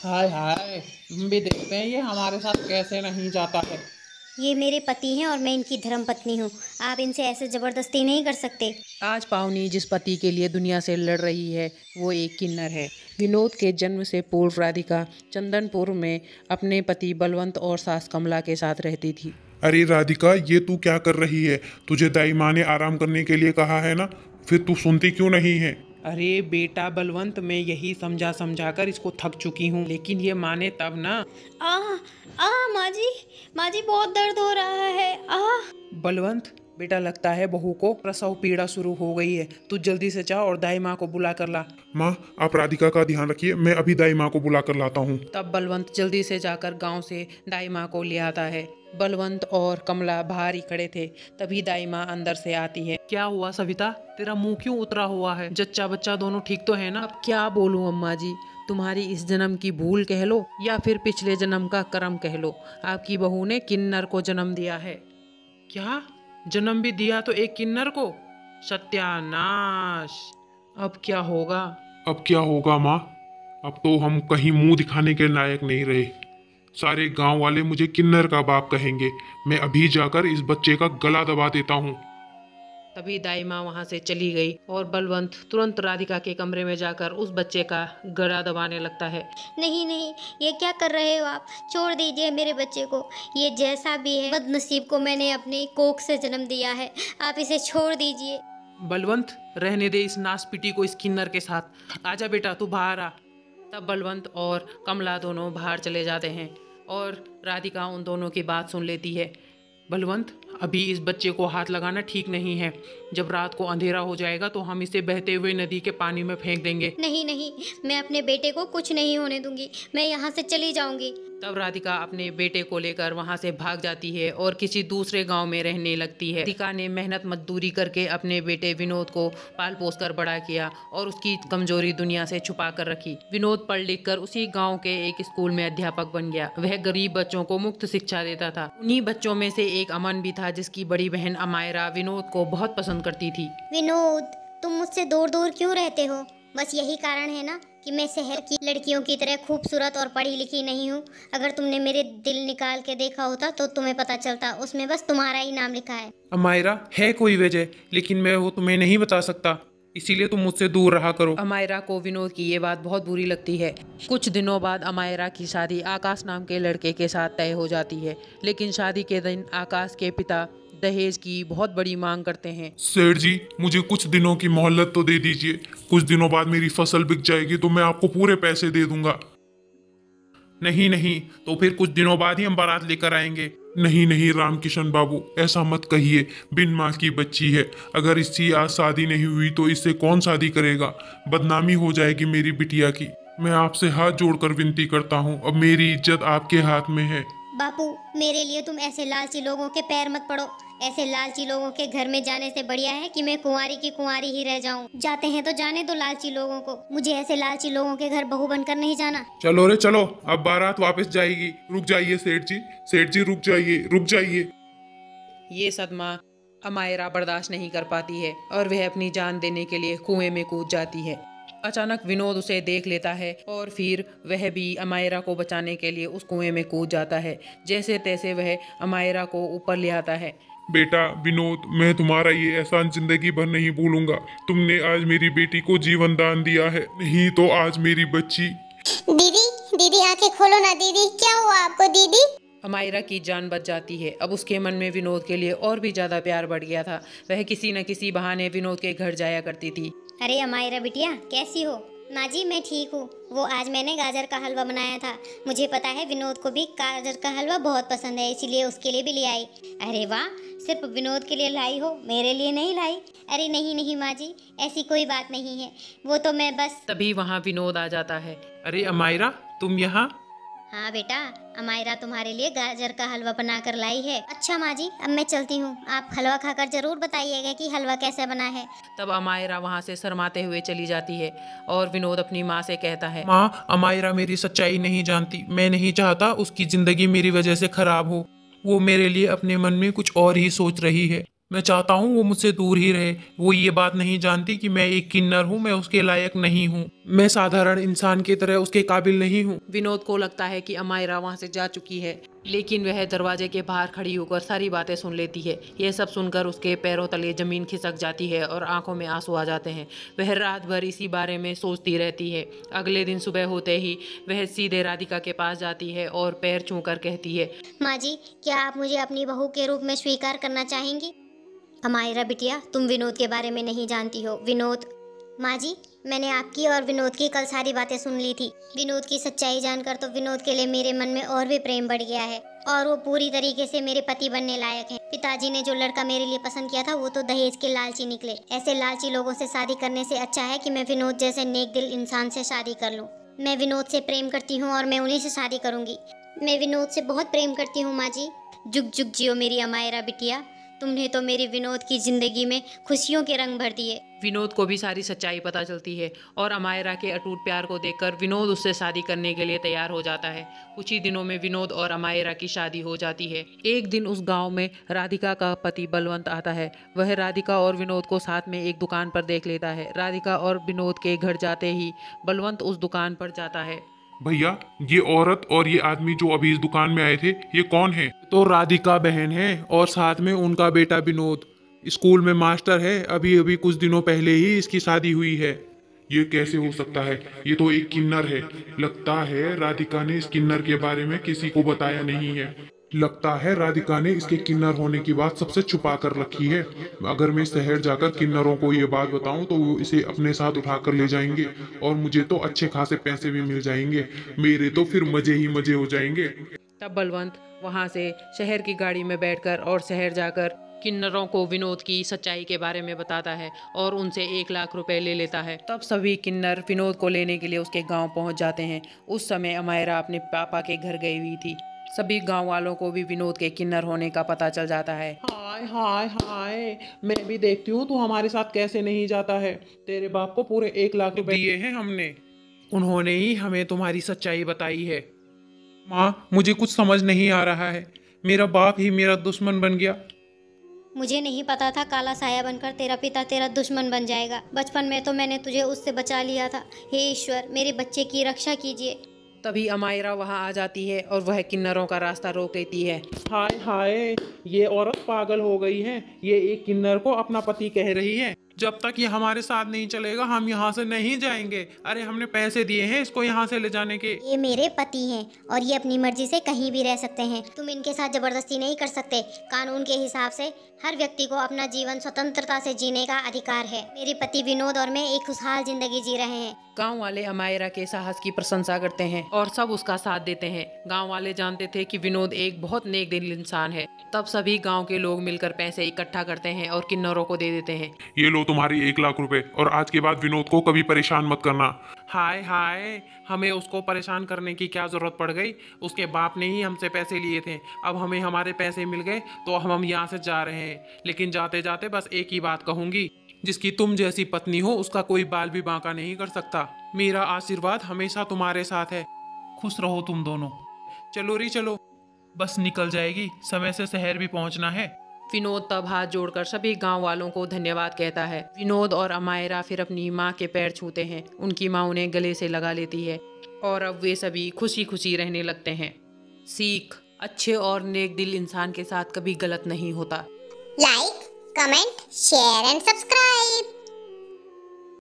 हाय हाय, हम भी देखते हैं ये हमारे साथ कैसे नहीं जाता है। ये मेरे पति हैं और मैं इनकी धर्मपत्नी हूँ। आप इनसे ऐसे ज़बरदस्ती नहीं कर सकते। आज पावनी जिस पति के लिए दुनिया से लड़ रही है वो एक किन्नर है। विनोद के जन्म से पूर्व राधिका चंदनपुर में अपने पति बलवंत और सास कमला के साथ रहती थी। अरे राधिका, ये तू क्या कर रही है? तुझे दाई माँ ने आराम करने के लिए कहा है ना, फिर तू सुनती क्यों नहीं है? अरे बेटा बलवंत, मैं यही समझा समझा कर इसको थक चुकी हूँ, लेकिन ये माने तब ना। आ आ माँ जी बहुत दर्द हो रहा है। बलवंत बेटा, लगता है बहू को प्रसव पीड़ा शुरू हो गई है। तू जल्दी से जा और दाई माँ को बुला कर ला। माँ, आप राधिका का ध्यान रखिए, मैं अभी दाई माँ को बुला कर लाता हूँ। तब बलवंत जल्दी से जाकर गांव से दाई माँ को ले आता है। बलवंत और कमला बाहर ही खड़े थे, तभी दाई माँ अंदर से आती है। क्या हुआ सविता, तेरा मुंह क्यों उतरा हुआ है? जच्चा बच्चा दोनों ठीक तो है ना? अब क्या बोलूं अम्मा जी, तुम्हारी इस जन्म की भूल कह लो या फिर पिछले जन्म का कर्म कह लो, आपकी बहू ने किन्नर को जन्म दिया है। क्या जन्म भी दिया तो एक किन्नर को? सत्यानाश! अब क्या होगा? अब क्या होगा माँ? अब तो हम कहीं मुंह दिखाने के लायक नहीं रहे। सारे गांव वाले मुझे किन्नर का बाप कहेंगे। मैं अभी जाकर इस बच्चे का गला दबा देता हूँ। तभी दाई माँ वहां से चली गई और बलवंत तुरंत राधिका के कमरे में जाकर उस बच्चे का गला दबाने लगता है। नहीं नहीं, ये क्या कर रहे हो आप? छोड़ दीजिए मेरे बच्चे को। ये जैसा भी है, बदनसीब को मैंने अपनी कोख से जन्म दिया है। आप इसे छोड़ दीजिए। बलवंत, रहने दे इस नासपीटी को इस किन्नर के साथ। आजा बेटा, तू बाहर आ। तब बलवंत और कमला दोनों बाहर चले जाते हैं और राधिका उन दोनों की बात सुन लेती है। बलवंत, अभी इस बच्चे को हाथ लगाना ठीक नहीं है। जब रात को अंधेरा हो जाएगा तो हम इसे बहते हुए नदी के पानी में फेंक देंगे। नहीं नहीं, मैं अपने बेटे को कुछ नहीं होने दूंगी। मैं यहाँ से चली जाऊंगी। तब राधिका अपने बेटे को लेकर वहां से भाग जाती है और किसी दूसरे गांव में रहने लगती है। राधिका ने मेहनत मजदूरी करके अपने बेटे विनोद को पाल पोस कर बड़ा किया और उसकी कमजोरी दुनिया से छुपा कर रखी। विनोद पढ़ लिख कर उसी गांव के एक स्कूल में अध्यापक बन गया। वह गरीब बच्चों को मुफ्त शिक्षा देता था। उन्हीं बच्चों में से एक अमन भी था, जिसकी बड़ी बहन अमायरा विनोद को बहुत पसंद करती थी। विनोद, तुम मुझसे दूर दूर क्यों रहते हो? बस यही कारण है ना कि मैं शहर की लड़कियों की तरह खूबसूरत और पढ़ी लिखी नहीं हूँ। अगर तुमने मेरे दिल निकाल के देखा होता तो तुम्हें पता चलता, उसमें बस तुम्हारा ही नाम लिखा है। अमायरा, है कोई वजह, लेकिन मैं वो तुम्हें नहीं बता सकता, इसीलिए तुम मुझसे दूर रहा करो। अमायरा को विनोद की ये बात बहुत बुरी लगती है। कुछ दिनों बाद अमायरा की शादी आकाश नाम के लड़के के साथ तय हो जाती है, लेकिन शादी के दिन आकाश के पिता दहेज की बहुत बड़ी मांग करते हैं। सेठ जी, मुझे कुछ दिनों की मोहलत तो दे दीजिए। कुछ दिनों बाद मेरी फसल बिक जाएगी तो मैं आपको पूरे पैसे दे दूंगा। नहीं नहीं, तो फिर कुछ दिनों बाद ही हम बारात लेकर आएंगे। नहीं नहीं रामकिशन बाबू, ऐसा मत कहिए। बिन माँ की बच्ची है। अगर इसकी आज शादी नहीं हुई तो इससे कौन शादी करेगा? बदनामी हो जाएगी मेरी बिटिया की। मैं आपसे हाथ जोड़कर विनती करता हूँ, अब मेरी इज्जत आपके हाथ में है। बापू, मेरे लिए तुम ऐसे लालची लोगों के पैर मत पड़ो। ऐसे लालची लोगों के घर में जाने से बढ़िया है कि मैं कुंवारी की कुंवारी ही रह जाऊं। जाते हैं तो जाने दो लालची लोगों को। मुझे ऐसे लालची लोगों के घर बहू बनकर नहीं जाना। चलो रे चलो, अब बारात वापस जाएगी। रुक जाइए सेठ जी, सेठ जी रुक जाइए, रुक जाइए। ये सदमा अमायरा बर्दाश्त नहीं कर पाती है और वह अपनी जान देने के लिए कुएं में कूद जाती है। अचानक विनोद उसे देख लेता है और फिर वह भी अमायरा को बचाने के लिए उस कुएं में कूद जाता है। जैसे तैसे वह अमायरा को ऊपर ले आता है। बेटा विनोद, मैं तुम्हारा ये एहसान जिंदगी भर नहीं भूलूंगा। तुमने आज मेरी बेटी को जीवन दान दिया है, नहीं तो आज मेरी बच्ची। दीदी, दीदी आंखें खोलो ना दीदी, क्या हुआ आपको दीदी? अमायरा की जान बच जाती है। अब उसके मन में विनोद के लिए और भी ज्यादा प्यार बढ़ गया था। वह किसी न किसी बहाने विनोद के घर जाया करती थी। अरे अमायरा बिटिया, कैसी हो? माँ जी मैं ठीक हूँ। वो आज मैंने गाजर का हलवा बनाया था। मुझे पता है विनोद को भी गाजर का हलवा बहुत पसंद है, इसीलिए उसके लिए भी ले आई। अरे वाह, सिर्फ विनोद के लिए लाई हो, मेरे लिए नहीं लाई? अरे नहीं नहीं माँ जी, ऐसी कोई बात नहीं है। वो तो मैं बस। तभी वहाँ विनोद आ जाता है। अरे अमायरा, तुम यहाँ? हाँ बेटा, अमायरा तुम्हारे लिए गाजर का हलवा बना कर लाई है। अच्छा माँ जी, अब मैं चलती हूँ। आप हलवा खाकर जरूर बताइएगा कि हलवा कैसा बना है। तब अमायरा वहाँ से शर्माते हुए चली जाती है और विनोद अपनी माँ से कहता है, माँ, अमायरा मेरी सच्चाई नहीं जानती। मैं नहीं चाहता उसकी जिंदगी मेरी वजह से खराब हो। वो मेरे लिए अपने मन में कुछ और ही सोच रही है। मैं चाहता हूँ वो मुझसे दूर ही रहे। वो ये बात नहीं जानती कि मैं एक किन्नर हूँ, मैं उसके लायक नहीं हूँ, मैं साधारण इंसान की तरह उसके काबिल नहीं हूँ। विनोद को लगता है कि अमायरा वहां से जा चुकी है, लेकिन वह दरवाजे के बाहर खड़ी होकर सारी बातें सुन लेती है। यह सब सुनकर उसके पैरों तले जमीन खिसक जाती है और आंखों में आंसू आ जाते हैं। वह रात भर इसी बारे में सोचती रहती है। अगले दिन सुबह होते ही वह सीधे राधिका के पास जाती है और पैर छूकर कहती है, माँ जी, क्या आप मुझे अपनी बहू के रूप में स्वीकार करना चाहेंगी? अमायरा बिटिया, तुम विनोद के बारे में नहीं जानती हो। विनोद, माँ जी, मैंने आपकी और विनोद की कल सारी बातें सुन ली थी। विनोद की सच्चाई जानकर तो विनोद के लिए मेरे मन में और भी प्रेम बढ़ गया है और वो पूरी तरीके से मेरे पति बनने लायक है। पिताजी ने जो लड़का मेरे लिए पसंद किया था वो तो दहेज के लालची निकले। ऐसे लालची लोगों से शादी करने से अच्छा है कि मैं विनोद जैसे नेक दिल इंसान से शादी कर लूँ। मैं विनोद से प्रेम करती हूँ और मैं उन्हीं से शादी करूँगी। मैं विनोद से बहुत प्रेम करती हूँ माँ जी। जुग जुग जियो मेरी अमायरा बिटिया, तुमने तो मेरी विनोद की जिंदगी में खुशियों के रंग भर दिए। विनोद को भी सारी सच्चाई पता चलती है और अमायरा के अटूट प्यार को देखकर विनोद उससे शादी करने के लिए तैयार हो जाता है। कुछ ही दिनों में विनोद और अमायरा की शादी हो जाती है। एक दिन उस गांव में राधिका का पति बलवंत आता है। वह राधिका और विनोद को साथ में एक दुकान पर देख लेता है। राधिका और विनोद के घर जाते ही बलवंत उस दुकान पर जाता है। भैया, ये औरत और ये आदमी जो अभी इस दुकान में आए थे, ये कौन है? तो राधिका बहन है और साथ में उनका बेटा विनोद स्कूल में मास्टर है। अभी अभी कुछ दिनों पहले ही इसकी शादी हुई है। ये कैसे हो सकता है? ये तो एक किन्नर है। लगता है राधिका ने इस किन्नर के बारे में किसी को बताया नहीं है। लगता है राधिका ने इसके किन्नर होने की बात सबसे छुपा कर रखी है। अगर मैं शहर जाकर किन्नरों को ये बात बताऊं तो वो इसे अपने साथ उठा कर ले जाएंगे और मुझे तो अच्छे खासे पैसे भी मिल जाएंगे। मेरे तो फिर मजे ही मजे हो जाएंगे। तब बलवंत वहां से शहर की गाड़ी में बैठकर और शहर जाकर किन्नरों को विनोद की सच्चाई के बारे में बताता है और उनसे 1 लाख रुपए ले लेता है। तब सभी किन्नर विनोद को लेने के लिए उसके गांव पहुंच जाते हैं। उस समय अमायरा अपने पापा के घर गई हुई थी। सभी गांव वालों को भी विनोद के किन्नर होने का पता चल जाता है। हाय हाय हाय, मैं भी देखती हूँ तू हमारे साथ कैसे नहीं जाता है। तेरे बाप को पूरे 1 लाख रुपए दिए हैं हमने, उन्होंने ही हमें तुम्हारी सच्चाई बताई है। माँ, मुझे कुछ समझ नहीं आ रहा है। मेरा बाप ही मेरा दुश्मन बन गया। मुझे नहीं पता था काला साया बनकर तेरा पिता तेरा दुश्मन बन जाएगा। बचपन में तो मैंने तुझे उससे बचा लिया था। हे ईश्वर, मेरे बच्चे की रक्षा कीजिए। तभी अमायरा वहां आ जाती है और वह किन्नरों का रास्ता रोक देती है। हाय हाय, ये औरत पागल हो गई है। ये एक किन्नर को अपना पति कह रही है। जब तक ये हमारे साथ नहीं चलेगा हम यहाँ से नहीं जाएंगे। अरे हमने पैसे दिए हैं इसको यहाँ से ले जाने के। ये मेरे पति हैं और ये अपनी मर्जी से कहीं भी रह सकते हैं। तुम इनके साथ जबरदस्ती नहीं कर सकते। कानून के हिसाब से हर व्यक्ति को अपना जीवन स्वतंत्रता से जीने का अधिकार है। मेरे पति विनोद और मैं एक खुशहाल जिंदगी जी रहे हैं। गांव वाले अमायरा के साहस की प्रशंसा करते हैं और सब उसका साथ देते हैं। गांव वाले जानते थे कि विनोद एक बहुत नेक दिल इंसान है। तब सभी गांव के लोग मिलकर पैसे इकट्ठा करते हैं और किन्नरों को दे देते हैं। ये लो तुम्हारी 1 लाख रुपए, और आज के बाद विनोद को कभी परेशान मत करना। हाय हाय, हमें उसको परेशान करने की क्या जरूरत पड़ गई? उसके बाप ने ही हमसे पैसे लिए थे। अब हमें हमारे पैसे मिल गए तो हम यहाँ से जा रहे हैं। लेकिन जाते जाते बस एक ही बात कहूंगी, जिसकी तुम जैसी पत्नी हो उसका कोई बाल भी बांका नहीं कर सकता। मेरा आशीर्वाद हमेशा तुम्हारे साथ है। खुश रहो तुम दोनों। चलो री चलो, बस निकल जाएगी, समय से शहर भी पहुंचना है। विनोद तब हाथ जोड़कर सभी गांव वालों को धन्यवाद कहता है। विनोद और अमायरा फिर अपनी माँ के पैर छूते हैं। उनकी माँ उन्हें गले से लगा लेती है और अब वे सभी खुशी खुशी रहने लगते हैं। सीख, अच्छे और नेक दिल इंसान के साथ कभी गलत नहीं होता। Like, comment, share and subscribe.